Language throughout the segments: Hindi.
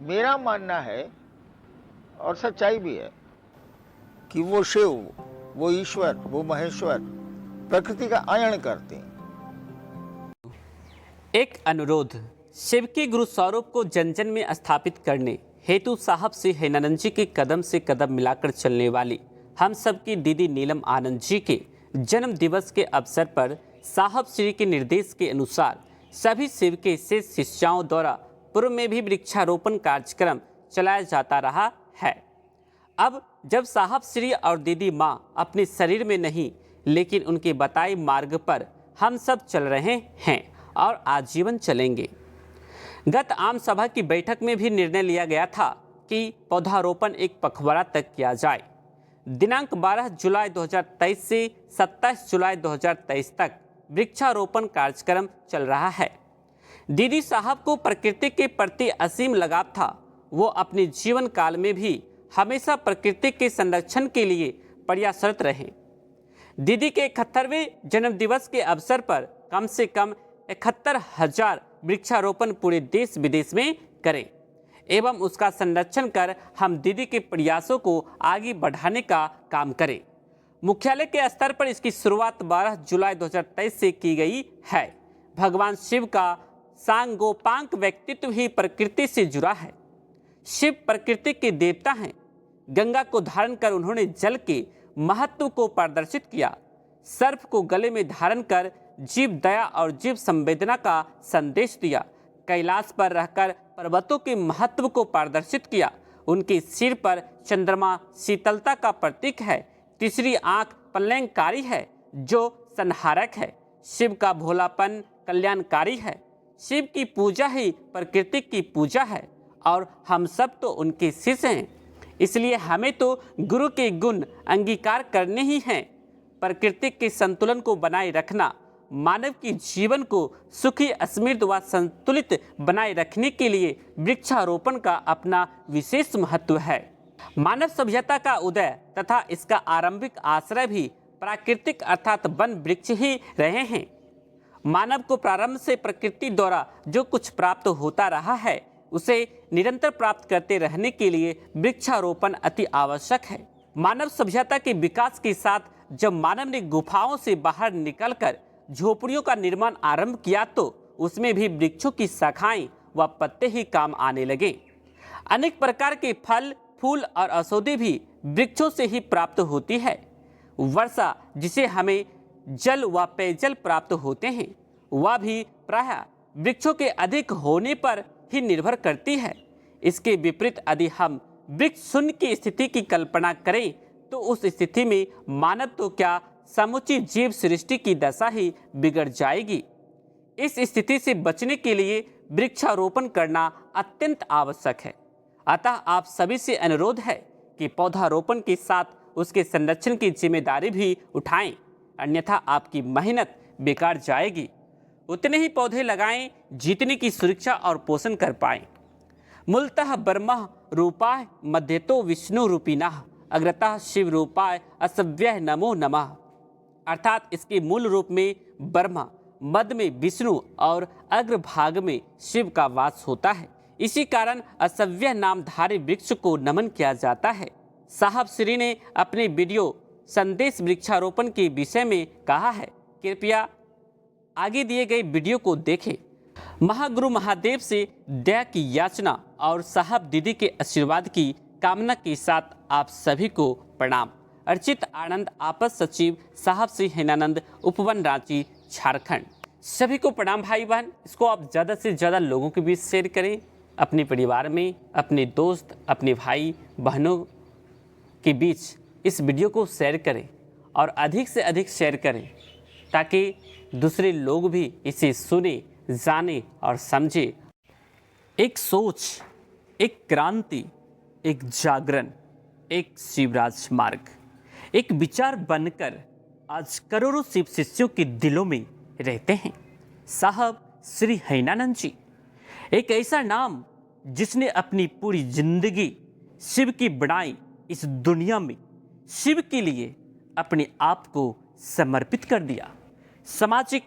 मेरा मानना है और सच्चाई भी है कि वो शिव, वो ईश्वर, वो महेश्वर प्रकृति का आयन करते हैं। एक अनुरोध। शिव के गुरु स्वरूप को जन जन में स्थापित करने हेतु साहब श्री हैनानंद जी के कदम से कदम मिलाकर चलने वाली हम सब की दीदी नीलम आनंद जी के जन्म दिवस के अवसर पर साहब श्री के निर्देश के अनुसार सभी शिव के शेष शिष्याओं द्वारा पूर्व में भी वृक्षारोपण कार्यक्रम चलाया जाता रहा है। अब जब साहब श्री और दीदी माँ अपने शरीर में नहीं लेकिन उनके बताए मार्ग पर हम सब चल रहे हैं और आजीवन चलेंगे। गत आम सभा की बैठक में भी निर्णय लिया गया था कि पौधारोपण एक पखवाड़ा तक किया जाए। दिनांक 12 जुलाई 2023 से 27 जुलाई 2023 तक वृक्षारोपण कार्यक्रम चल रहा है। दीदी साहब को प्रकृति के प्रति असीम लगाव था। वो अपने जीवन काल में भी हमेशा प्रकृति के संरक्षण के लिए प्रयासरत रहे। दीदी के 71वें जन्म दिवस के अवसर पर कम से कम 71,000 वृक्षारोपण पूरे देश विदेश में करें एवं उसका संरक्षण कर हम दीदी के प्रयासों को आगे बढ़ाने का काम करें। मुख्यालय के स्तर पर इसकी शुरुआत 12 जुलाई 2023 से की गई है। भगवान शिव का सांगोपांग व्यक्तित्व ही प्रकृति से जुड़ा है। शिव प्रकृति के देवता हैं। गंगा को धारण कर उन्होंने जल के महत्व को प्रदर्शित किया। सर्प को गले में धारण कर जीव दया और जीव संवेदना का संदेश दिया। कैलाश पर रहकर पर्वतों के महत्व को प्रदर्शित किया। उनके सिर पर चंद्रमा शीतलता का प्रतीक है। तीसरी आंख प्रलयंकारी है जो संहारक है। शिव का भोलापन कल्याणकारी है। शिव की पूजा ही प्रकृति की पूजा है और हम सब तो उनके शिष्य हैं। इसलिए हमें तो गुरु के गुण अंगीकार करने ही हैं। प्रकृति के संतुलन को बनाए रखना, मानव की जीवन को सुखी, समृद्ध व संतुलित बनाए रखने के लिए वृक्षारोपण का अपना विशेष महत्व है। मानव सभ्यता का उदय तथा इसका आरंभिक आश्रय भी प्राकृतिक अर्थात वन वृक्ष ही रहे हैं। मानव को प्रारंभ से प्रकृति द्वारा जो कुछ प्राप्त होता रहा है उसे निरंतर प्राप्त करते रहने के लिए वृक्षारोपण अति आवश्यक है। मानव सभ्यता के विकास के साथ जब मानव ने गुफाओं से बाहर निकलकर झोपड़ियों का निर्माण आरंभ किया तो उसमें भी वृक्षों की शाखाएं व पत्ते ही काम आने लगे। अनेक प्रकार के फल, फूल और औषधि भी वृक्षों से ही प्राप्त होती है। वर्षा जिसे हमें जल व पेयजल प्राप्त होते हैं वह भी प्रायः वृक्षों के अधिक होने पर ही निर्भर करती है। इसके विपरीत यदि हम वृक्ष शून्य की स्थिति की कल्पना करें तो उस स्थिति में मानव तो क्या समुची जीव सृष्टि की दशा ही बिगड़ जाएगी। इस स्थिति से बचने के लिए वृक्षारोपण करना अत्यंत आवश्यक है। अतः आप सभी से अनुरोध है कि पौधारोपण के साथ उसके संरक्षण की जिम्मेदारी भी उठाएं, अन्यथा आपकी मेहनत बेकार जाएगी। उतने ही पौधे लगाएं जितने की सुरक्षा और पोषण कर पाएं। मूलतः ब्रह्म रूपाय मध्यतो विष्णु रूपिणः अग्रतः शिव रूपाय असव्यय नमो नमः। अर्थात इसके मूल रूप में ब्रह्मा, मध्य में विष्णु और अग्रभाग में शिव का वास होता है। इसी कारण असव्यय नामधारी वृक्ष को नमन किया जाता है। साहब श्री ने अपने वीडियो संदेश वृक्षारोपण के विषय में कहा है, कृपया आगे दिए गए वीडियो को देखें। महागुरु महादेव से दया की याचना और साहब दीदी के आशीर्वाद की कामना के साथ आप सभी को प्रणाम। अर्चित आनंद, आपस सचिव, साहब श्री हैनानंद, उपवन, रांची, झारखंड। सभी को प्रणाम भाई बहन। इसको आप ज़्यादा से ज़्यादा लोगों के बीच शेयर करें। अपने परिवार में, अपने दोस्त, अपने भाई बहनों के बीच इस वीडियो को शेयर करें और अधिक से अधिक शेयर करें ताकि दूसरे लोग भी इसे सुने, जाने और समझे। एक सोच, एक क्रांति, एक जागरण, एक शिवराज मार्ग, एक विचार बनकर आज करोड़ों शिव शिष्यों के दिलों में रहते हैं। साहब श्री हैनानंद जी एक ऐसा नाम जिसने अपनी पूरी जिंदगी शिव की बड़ाई इस दुनिया में शिव के लिए अपने आप को समर्पित कर दिया। सामाजिक,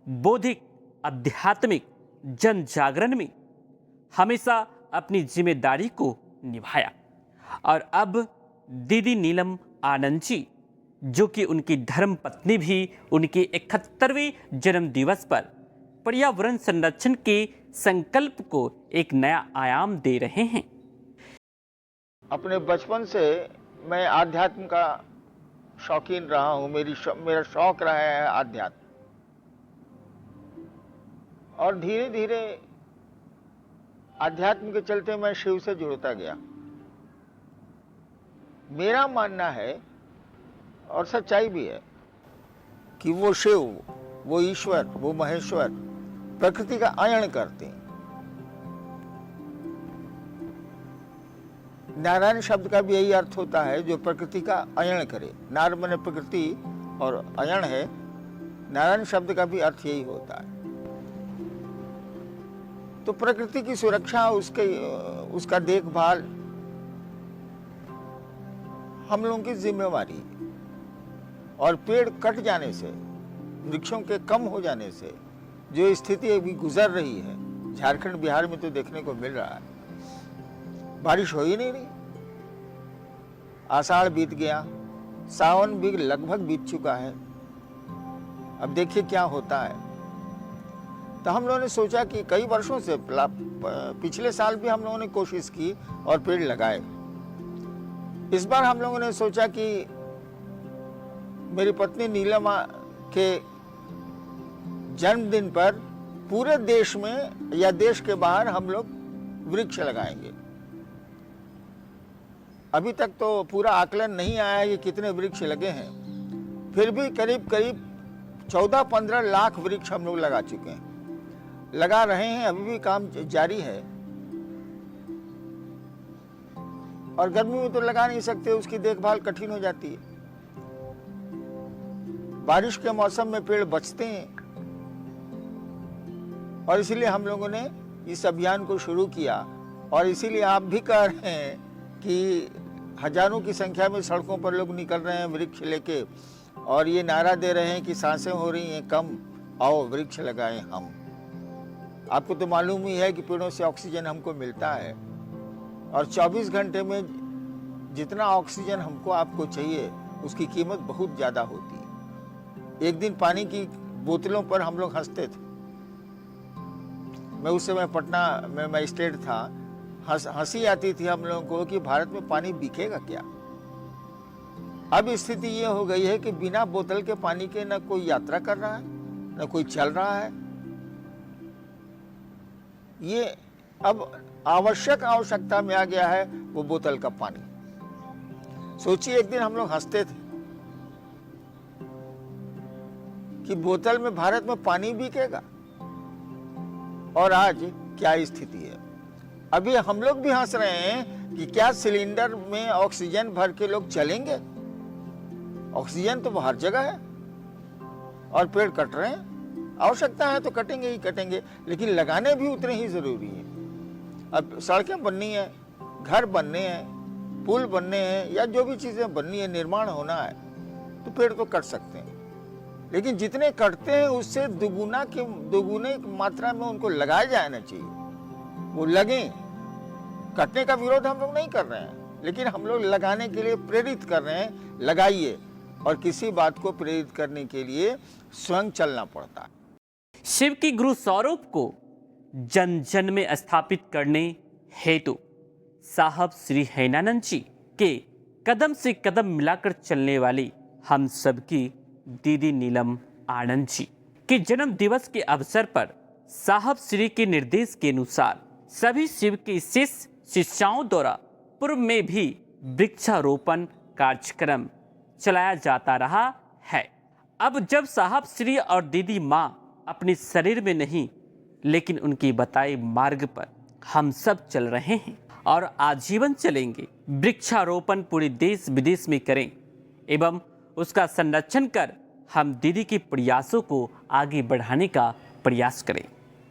बौद्धिक, आध्यात्मिक जन जागरण में हमेशा अपनी जिम्मेदारी को निभाया। और अब दीदी नीलम आनंद जी, जो कि उनकी धर्म पत्नी भी उनके 71वें जन्म दिवस पर पर्यावरण संरक्षण के संकल्प को एक नया आयाम दे रहे हैं। अपने बचपन से मैं आध्यात्म का शौकीन रहा हूँ। मेरा शौक रहा है आध्यात्म, और धीरे धीरे आध्यात्म के चलते मैं शिव से जुड़ता गया। मेरा मानना है, और सच्चाई भी है, कि वो शिव, वो ईश्वर, वो महेश्वर प्रकृति का आयन करते हैं। नारायण शब्द का भी यही अर्थ होता है, जो प्रकृति का आयन करे। नार माने प्रकृति और आयन है, नारायण शब्द का भी अर्थ यही होता है। तो प्रकृति की सुरक्षा, उसका देखभाल हम लोगों की जिम्मेवारी है। और पेड़ कट जाने से, वृक्षों के कम हो जाने से जो स्थिति अभी गुजर रही है, झारखंड बिहार में तो देखने को मिल रहा है, बारिश हो ही नहीं रही। आषाढ़ बीत गया, सावन भी लगभग बीत चुका है, अब देखिए क्या होता है। तो हम लोगों ने सोचा कि कई वर्षों से, पिछले साल भी हम लोगों ने कोशिश की और पेड़ लगाए। इस बार हम लोगों ने सोचा कि मेरी पत्नी नीलम के जन्मदिन पर पूरे देश में या देश के बाहर हम लोग वृक्ष लगाएंगे। अभी तक तो पूरा आकलन नहीं आया है कि कितने वृक्ष लगे हैं, फिर भी करीब 14-15 लाख वृक्ष हम लोग लगा चुके हैं, लगा रहे हैं, अभी भी काम जारी है। और गर्मी में तो लगा नहीं सकते, उसकी देखभाल कठिन हो जाती है। बारिश के मौसम में पेड़ बचते हैं, और इसीलिए हम लोगों ने इस अभियान को शुरू किया। और इसीलिए आप भी कह रहे हैं कि हजारों की संख्या में सड़कों पर लोग निकल रहे हैं वृक्ष लेके, और ये नारा दे रहे हैं कि सांसें हो रही हैं कम, आओ वृक्ष लगाएं हम। आपको तो मालूम ही है कि पेड़ों से ऑक्सीजन हमको मिलता है, और 24 घंटे में जितना ऑक्सीजन हमको आपको चाहिए उसकी कीमत बहुत ज़्यादा होती है। एक दिन पानी की बोतलों पर हम लोग हंसते थे। मैं उस समय पटना में मजिस्ट्रेट था। हंसी आती थी हम लोगों को कि भारत में पानी बिकेगा क्या। अब स्थिति ये हो गई है कि बिना बोतल के पानी के न कोई यात्रा कर रहा है, न कोई चल रहा है। ये अब आवश्यकता में आ गया है वो बोतल का पानी। सोचिए, एक दिन हम लोग हंसते थे कि बोतल में भारत में पानी बिकेगा, और आज क्या स्थिति है। अभी हम लोग भी हंस रहे हैं कि क्या सिलेंडर में ऑक्सीजन भर के लोग चलेंगे। ऑक्सीजन तो हर जगह है, और पेड़ कट रहे हैं। आवश्यकता है तो कटेंगे ही कटेंगे, लेकिन लगाने भी उतने ही जरूरी है। अब सड़कें बननी है, घर बनने हैं, पुल बनने हैं, या जो भी चीजें बननी है, निर्माण होना है, तो पेड़ तो कट सकते हैं। लेकिन जितने कटते हैं उससे दुगुने मात्रा में उनको लगाया जाना चाहिए। वो लगें। कटने का विरोध हम लोग नहीं कर रहे हैं, लेकिन हम लोग लगाने के लिए प्रेरित कर रहे हैं। लगाइए। और किसी बात को प्रेरित करने के लिए स्वयं चलना पड़ता है। शिव की गुरु स्वरूप को जन जन में स्थापित करने हेतु साहब श्री हैनानंद जी के कदम से कदम मिलाकर चलने वाली हम सबकी दीदी नीलम आनंद जी के जन्म दिवस के अवसर पर साहब श्री के निर्देश के अनुसार सभी शिव के शिष्य शिष्याओं द्वारा पूर्व में भी वृक्षारोपण कार्यक्रम चलाया जाता रहा है। अब जब साहब श्री और दीदी माँ अपने शरीर में नहीं, लेकिन उनकी बताए मार्ग पर हम सब चल रहे हैं और आजीवन चलेंगे। वृक्षारोपण पूरे देश विदेश में करें एवं उसका संरक्षण कर हम दीदी के प्रयासों को आगे बढ़ाने का प्रयास करें।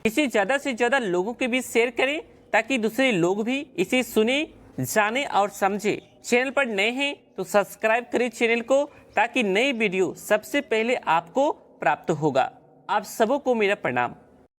इसे ज़्यादा से ज़्यादा लोगों के बीच शेयर करें ताकि दूसरे लोग भी इसे सुने, जाने और समझे। चैनल पर नए हैं तो सब्सक्राइब करें चैनल को, ताकि नई वीडियो सबसे पहले आपको प्राप्त होगा। आप सबों को मेरा प्रणाम।